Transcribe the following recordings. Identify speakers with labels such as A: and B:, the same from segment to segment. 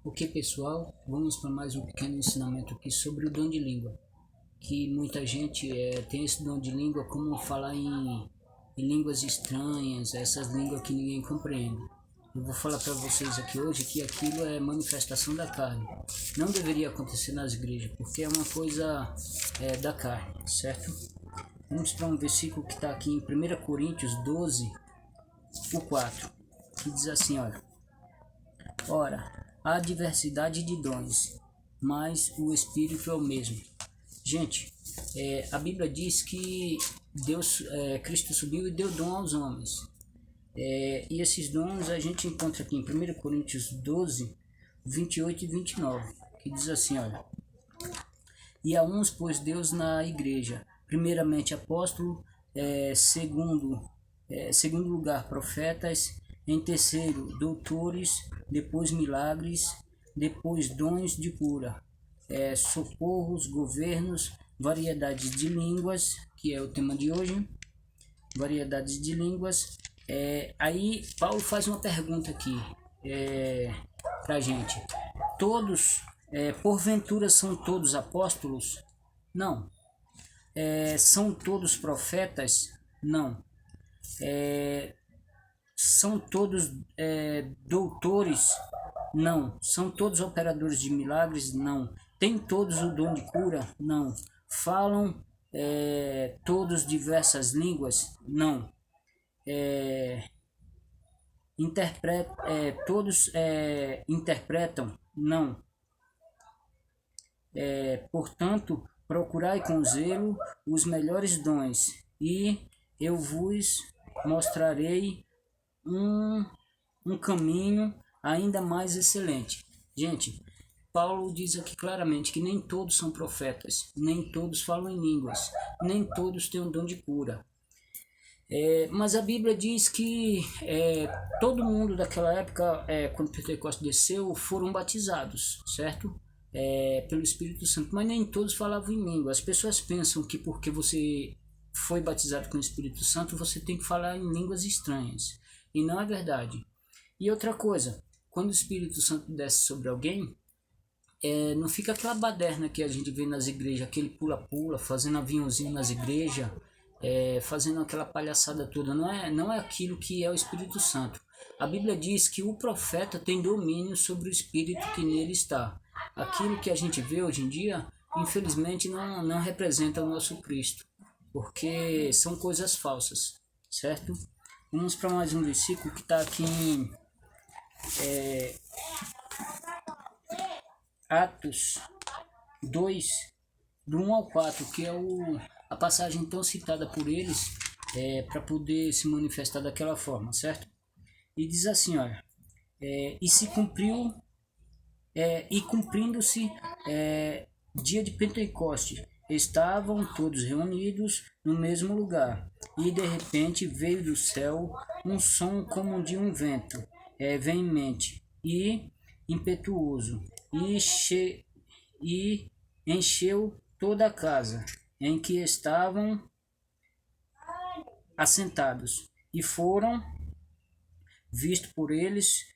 A: Ok, pessoal, vamos para mais um pequeno ensinamento aqui sobre o dom de língua. Que muita gente tem esse dom de língua como falar em línguas estranhas, essas línguas que ninguém compreende. Eu vou falar para vocês aqui hoje que aquilo é manifestação da carne. Não deveria acontecer nas igrejas, porque é uma coisa da carne, certo? Vamos para um versículo que está aqui em 1 Coríntios 12, o 4, que diz assim, olha. Ora, há diversidade de dons, mas o Espírito é o mesmo. Gente, a Bíblia diz que Cristo subiu e deu dom aos homens. E esses dons a gente encontra aqui em 1 Coríntios 12, 28 e 29, que diz assim, olha. E a uns pôs Deus na igreja, primeiramente apóstolo, segundo lugar profetas, em terceiro doutores, depois milagres, depois dons de cura, socorros, governos, variedades de línguas, que é o tema de hoje, variedades de línguas. Aí Paulo faz uma pergunta aqui para a gente. Todos, porventura são todos apóstolos? Não. São todos profetas? Não. São todos doutores? Não. São todos operadores de milagres? Não. Tem todos o dom de cura? Não. Falam todos diversas línguas? Não. Todos interpretam? Não. Portanto, procurai com zelo os melhores dons, e eu vos mostrarei um caminho ainda mais excelente. Gente, Paulo diz aqui claramente que nem todos são profetas, nem todos falam em línguas, nem todos têm um dom de cura. Mas a Bíblia diz que todo mundo daquela época, quando Pentecostes desceu, foram batizados, certo? Pelo Espírito Santo, mas nem todos falavam em língua. As pessoas pensam que porque você foi batizado com o Espírito Santo, você tem que falar em línguas estranhas, e não é verdade. E outra coisa, quando o Espírito Santo desce sobre alguém, não fica aquela baderna que a gente vê nas igrejas, aquele pula-pula, fazendo aviãozinho nas igrejas, fazendo aquela palhaçada toda. Não é aquilo que é o Espírito Santo. A Bíblia diz que o profeta tem domínio sobre o Espírito que nele está. Aquilo que a gente vê hoje em dia, infelizmente, não representa o nosso Cristo, porque são coisas falsas, certo? Vamos para mais um versículo que está aqui em Atos 2, do 1 ao 4, que é a passagem tão citada por eles para poder se manifestar daquela forma, certo? E diz assim, olha, e se cumpriu, e cumprindo-se dia de Pentecoste, estavam todos reunidos no mesmo lugar, e de repente veio do céu um som como de um vento veemente e impetuoso, e encheu toda a casa em que estavam assentados, e foram vistos por eles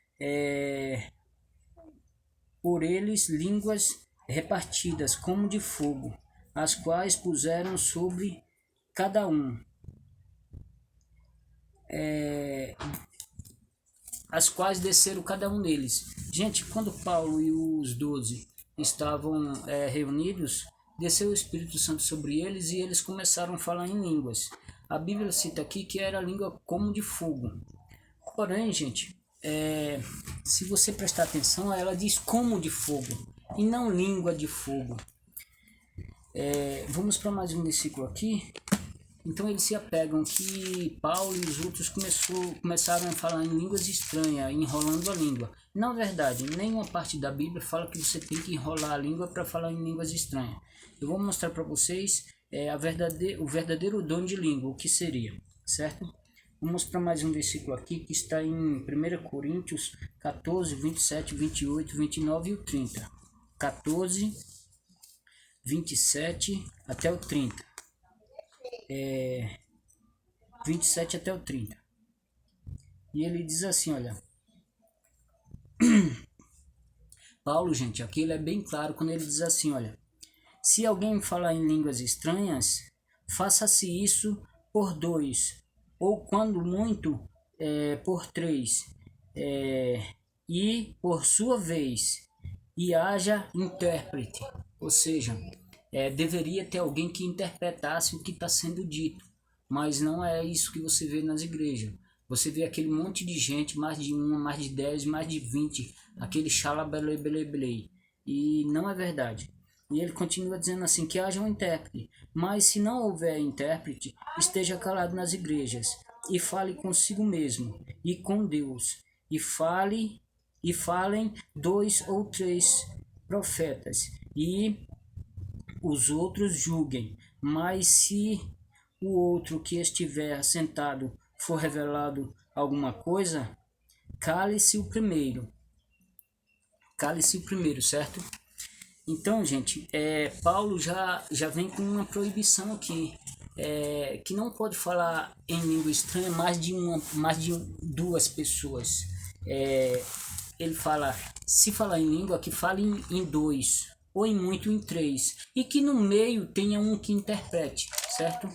A: línguas repartidas como de fogo, as quais puseram sobre cada um, as quais desceram cada um deles. Gente, quando Paulo e os 12 estavam reunidos, desceu o Espírito Santo sobre eles e eles começaram a falar em línguas. A Bíblia cita aqui que era língua como de fogo. Porém, gente, se você prestar atenção, ela diz como de fogo e não língua de fogo. Vamos para mais um versículo aqui. Então eles se apegam que Paulo e os outros começaram a falar em línguas estranhas, enrolando a língua. Na verdade, nenhuma parte da Bíblia fala que você tem que enrolar a língua para falar em línguas estranhas. Eu vou mostrar para vocês o verdadeiro dom de língua, o que seria, certo? Vamos para mais um versículo aqui que está em 1 Coríntios 14, 27, 28, 29 e o 30. 14, 27 até o 30. 27 até o 30. E ele diz assim, olha. Paulo, gente, aqui ele é bem claro quando ele diz assim, olha, se alguém falar em línguas estranhas, faça-se isso por 2, ou quando muito, por 3, e por sua vez, e haja intérprete, ou seja, deveria ter alguém que interpretasse o que está sendo dito, mas não é isso que você vê nas igrejas. Você vê aquele monte de gente, mais de uma, mais de 10, mais de 20, aquele xalabelebelebele, e não é verdade. E ele continua dizendo assim, que haja um intérprete, mas se não houver intérprete, esteja calado nas igrejas, e fale consigo mesmo, e com Deus, e falem 2 ou 3 profetas, e os outros julguem. Mas se o outro que estiver sentado for revelado alguma coisa, cale-se o primeiro. Cale-se o primeiro, certo? Então, gente, Paulo já vem com uma proibição aqui, que não pode falar em língua estranha mais de duas pessoas. Ele fala, se falar em língua, que fale em 2, ou em muito em 3, e que no meio tenha um que interprete, certo?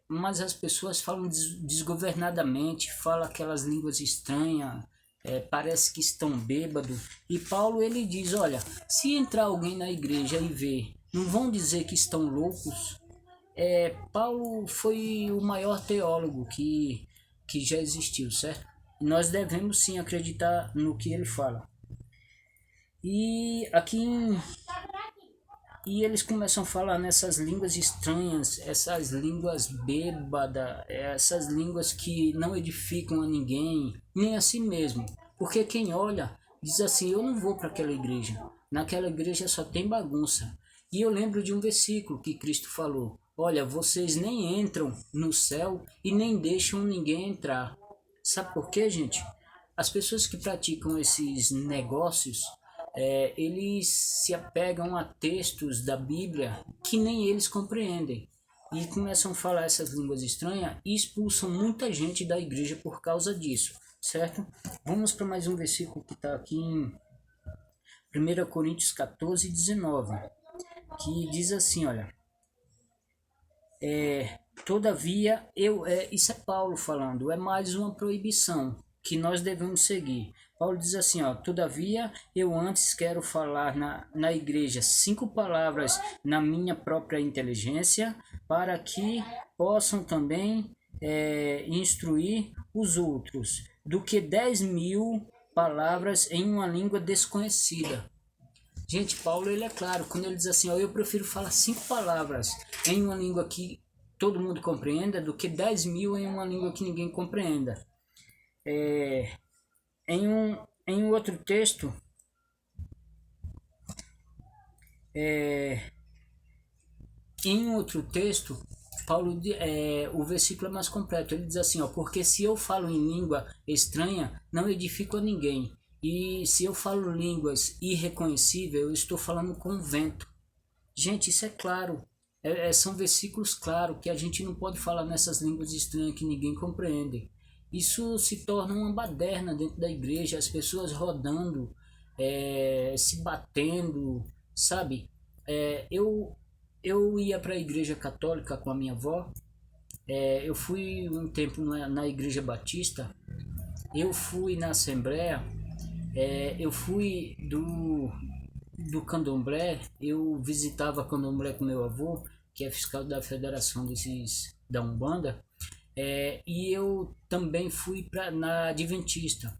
A: Mas as pessoas falam desgovernadamente, falam aquelas línguas estranhas, parece que estão bêbados. E Paulo ele diz, olha, se entrar alguém na igreja e ver, não vão dizer que estão loucos. Paulo foi o maior teólogo que já existiu, certo? E nós devemos sim acreditar no que ele fala. E aqui e eles começam a falar nessas línguas estranhas, essas línguas bêbadas, essas línguas que não edificam a ninguém, nem a si mesmo. Porque quem olha diz assim, eu não vou para aquela igreja, naquela igreja só tem bagunça. E eu lembro de um versículo que Cristo falou, olha, vocês nem entram no céu e nem deixam ninguém entrar. Sabe por quê, gente? As pessoas que praticam esses negócios, eles se apegam a textos da Bíblia que nem eles compreendem e começam a falar essas línguas estranhas e expulsam muita gente da igreja por causa disso, certo? Vamos para mais um versículo que está aqui em 1 Coríntios 14, 19, que diz assim, olha, todavia, isso é Paulo falando, é mais uma proibição que nós devemos seguir. Paulo diz assim, ó, todavia eu antes quero falar na igreja 5 palavras na minha própria inteligência, para que possam também instruir os outros, do que 10.000 palavras em uma língua desconhecida. Gente, Paulo ele é claro, quando ele diz assim, ó, eu prefiro falar 5 palavras em uma língua que todo mundo compreenda, do que 10.000 em uma língua que ninguém compreenda. Em um outro texto, Paulo, o versículo é mais completo. Ele diz assim, ó, porque se eu falo em língua estranha, não edifico a ninguém. E se eu falo línguas irreconhecíveis, eu estou falando com o vento. Gente, isso é claro. São versículos claros que a gente não pode falar nessas línguas estranhas que ninguém compreende. Isso se torna uma baderna dentro da igreja, as pessoas rodando, se batendo, sabe? Eu ia para a igreja católica com a minha avó, eu fui um tempo na igreja batista, eu fui na assembleia, eu fui do candomblé, eu visitava candomblé com meu avô, que é fiscal da federação da Umbanda, e eu também fui na Adventista.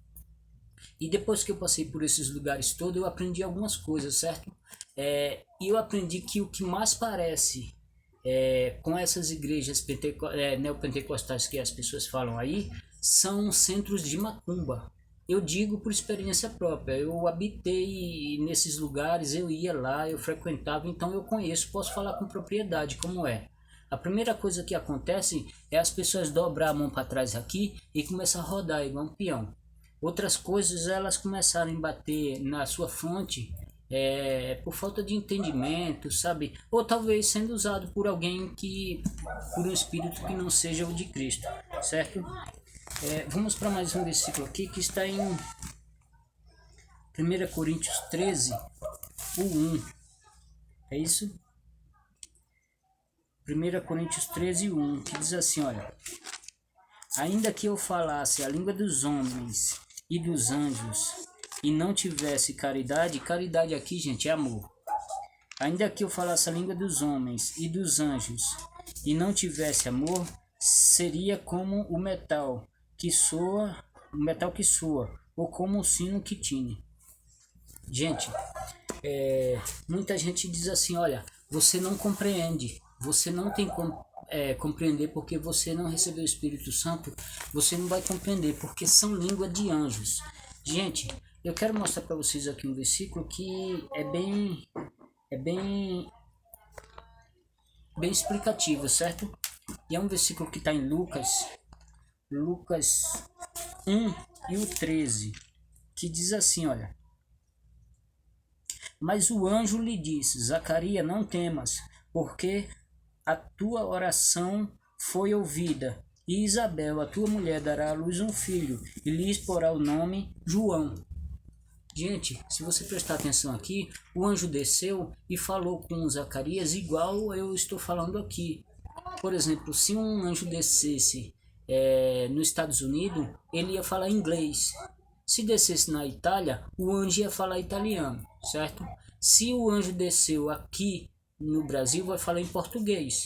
A: E depois que eu passei por esses lugares todos, eu aprendi algumas coisas, certo? E eu aprendi que o que mais parece com essas igrejas neopentecostais que as pessoas falam aí, são centros de macumba. Eu digo por experiência própria, eu habitei nesses lugares, eu ia lá, eu frequentava, então eu conheço, posso falar com propriedade como é. A primeira coisa que acontece é as pessoas dobrar a mão para trás aqui e começar a rodar igual um peão. Outras coisas, elas começarem a bater na sua fronte por falta de entendimento, sabe? Ou talvez sendo usado por alguém por um espírito que não seja o de Cristo, certo? Vamos para mais um versículo aqui que está em 1 Coríntios 13, o 1. É isso? 1 Coríntios 13, 1, que diz assim, olha. Ainda que eu falasse a língua dos homens e dos anjos e não tivesse caridade, caridade aqui, gente, é amor. Ainda que eu falasse a língua dos homens e dos anjos e não tivesse amor, seria como o metal que soa, ou como o sino que tine. Gente, muita gente diz assim, olha, você não compreende, você não tem como compreender porque você não recebeu o Espírito Santo, você não vai compreender porque são língua de anjos. Gente, eu quero mostrar para vocês aqui um versículo que é bem explicativo, certo? E é um versículo que está em Lucas 1 e o 13, que diz assim, olha. Mas o anjo lhe disse, Zacarias, não temas, porque a tua oração foi ouvida, e Isabel, a tua mulher, dará à luz um filho, e lhes porá o nome João. Gente, se você prestar atenção aqui, o anjo desceu e falou com Zacarias igual eu estou falando aqui. Por exemplo, se um anjo descesse nos Estados Unidos, ele ia falar inglês. Se descesse na Itália, o anjo ia falar italiano, certo? Se o anjo desceu aqui no Brasil, vai falar em português.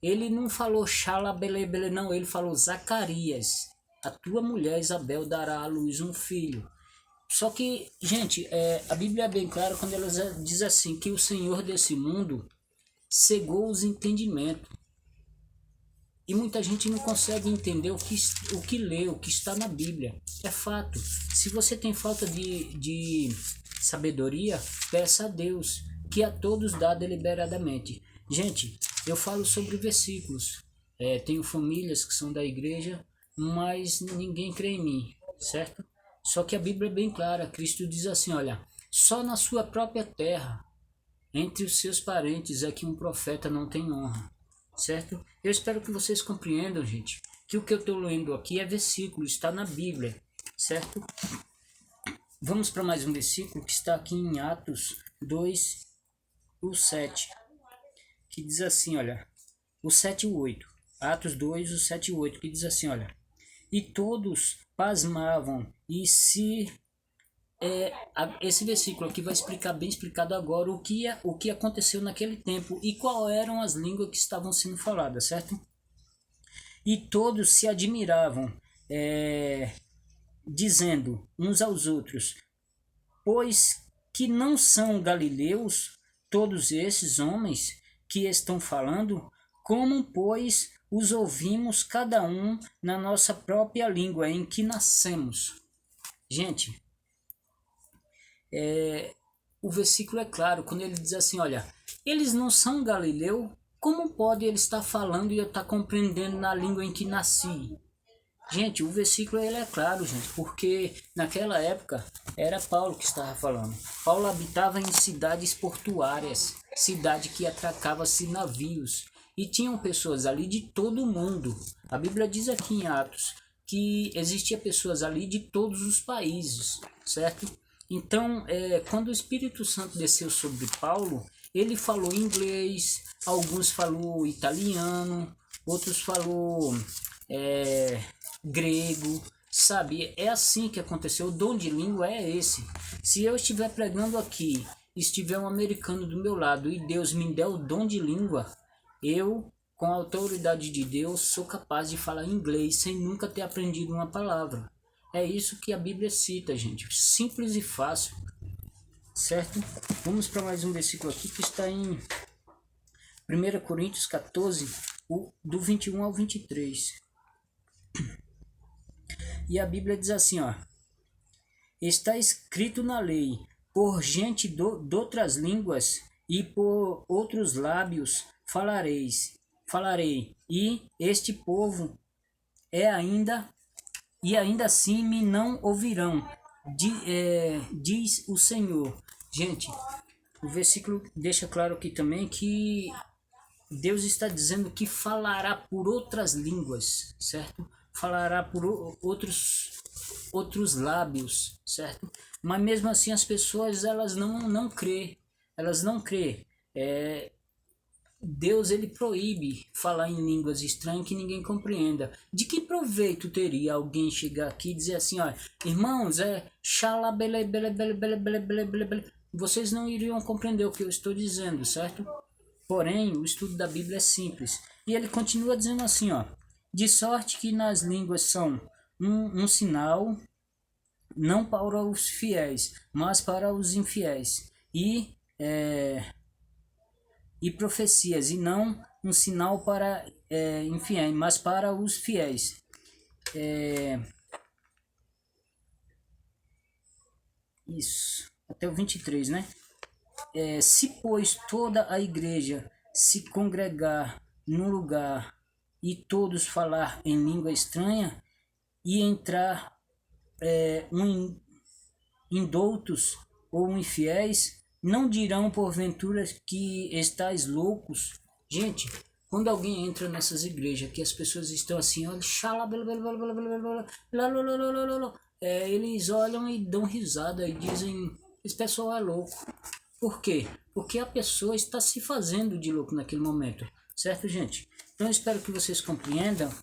A: Ele não falou xalabelebele, não, ele falou Zacarias, a tua mulher Isabel dará à luz um filho. Só que, gente, a Bíblia é bem clara quando ela diz assim, que o Senhor desse mundo cegou os entendimentos. E muita gente não consegue entender o que lê, o que está na Bíblia. É fato. Se você tem falta de sabedoria, peça a Deus, que a todos dá deliberadamente. Gente, eu falo sobre versículos. Tenho famílias que são da igreja, mas ninguém crê em mim, certo? Só que a Bíblia é bem clara. Cristo diz assim, olha, só na sua própria terra, entre os seus parentes, é que um profeta não tem honra. Certo? Eu espero que vocês compreendam, gente, que o que eu estou lendo aqui é versículo, está na Bíblia, certo? Vamos para mais um versículo que está aqui em Atos 2, o 7, que diz assim, olha, o 7 e o 8, Atos 2, o 7 e o 8, que diz assim, olha, e todos pasmavam e se... esse versículo aqui vai explicar bem explicado agora o que aconteceu naquele tempo e qual eram as línguas que estavam sendo faladas, certo? E todos se admiravam, dizendo uns aos outros, pois que não são galileus todos esses homens que estão falando? Como, pois, os ouvimos cada um na nossa própria língua em que nascemos? Gente, o versículo é claro, quando ele diz assim, olha, eles não são galileu, como pode ele estar falando e eu estar compreendendo na língua em que nasci? Gente, o versículo ele é claro, gente, porque naquela época era Paulo que estava falando. Paulo habitava em cidades portuárias, cidade que atracava-se navios, e tinham pessoas ali de todo o mundo. A Bíblia diz aqui em Atos que existia pessoas ali de todos os países, certo? Então, quando o Espírito Santo desceu sobre Paulo, ele falou inglês, alguns falou italiano, outros falou grego, sabe? É assim que aconteceu. O dom de língua é esse. Se eu estiver pregando aqui, estiver um americano do meu lado e Deus me der o dom de língua, eu, com a autoridade de Deus, sou capaz de falar inglês sem nunca ter aprendido uma palavra. É isso que a Bíblia cita, gente. Simples e fácil. Certo? Vamos para mais um versículo aqui que está em 1 Coríntios 14, do 21 ao 23. E a Bíblia diz assim, ó. Está escrito na lei, por gente de outras línguas e por outros lábios falarei, e este povo ainda assim me não ouvirão, diz o Senhor. Gente, o versículo deixa claro aqui também que Deus está dizendo que falará por outras línguas, certo? Falará por outros outros lábios, certo? Mas mesmo assim as pessoas elas não crê, elas não crê. Deus ele proíbe falar em línguas estranhas que ninguém compreenda. De que proveito teria alguém chegar aqui e dizer assim, olha, irmãos, xalabele, bele, bele, bele, bele, bele, bele, bele. Vocês não iriam compreender o que eu estou dizendo, certo? Porém, o estudo da Bíblia é simples. E ele continua dizendo assim, ó, de sorte que nas línguas são um sinal, não para os fiéis, mas para os infiéis. E profecias, e não um sinal para infiéis, mas para os fiéis. Isso, até o 23, né? Se, pois, toda a igreja se congregar num lugar e todos falar em língua estranha e entrar indoutos ou infiéis, não dirão porventura que estáis loucos? Gente, quando alguém entra nessas igrejas que as pessoas estão assim, olha, eles olham e dão risada e dizem, esse pessoal é louco. Por quê? Porque a pessoa está se fazendo de louco naquele momento, certo, gente? Então eu espero que vocês compreendam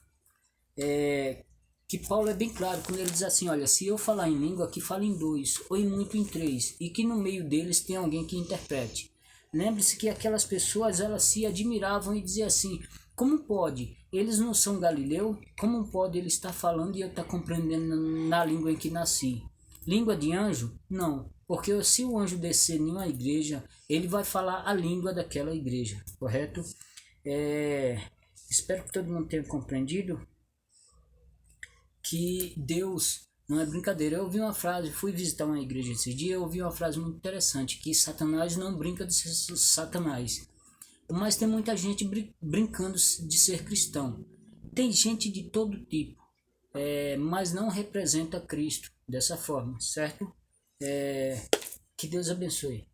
A: que Paulo é bem claro quando ele diz assim, olha, se eu falar em língua, que fale em dois, ou em muito em três, e que no meio deles tem alguém que interprete. Lembre-se que aquelas pessoas, elas se admiravam e diziam assim, como pode? Eles não são galileu? Como pode ele estar falando e eu estar compreendendo na língua em que nasci? Língua de anjo? Não, porque se o anjo descer em uma igreja, ele vai falar a língua daquela igreja, correto? Espero que todo mundo tenha compreendido que Deus não é brincadeira. Eu ouvi uma frase, fui visitar uma igreja esse dia, eu ouvi uma frase muito interessante, que Satanás não brinca de ser Satanás. Mas tem muita gente brincando de ser cristão. Tem gente de todo tipo, mas não representa Cristo dessa forma, certo? Que Deus abençoe.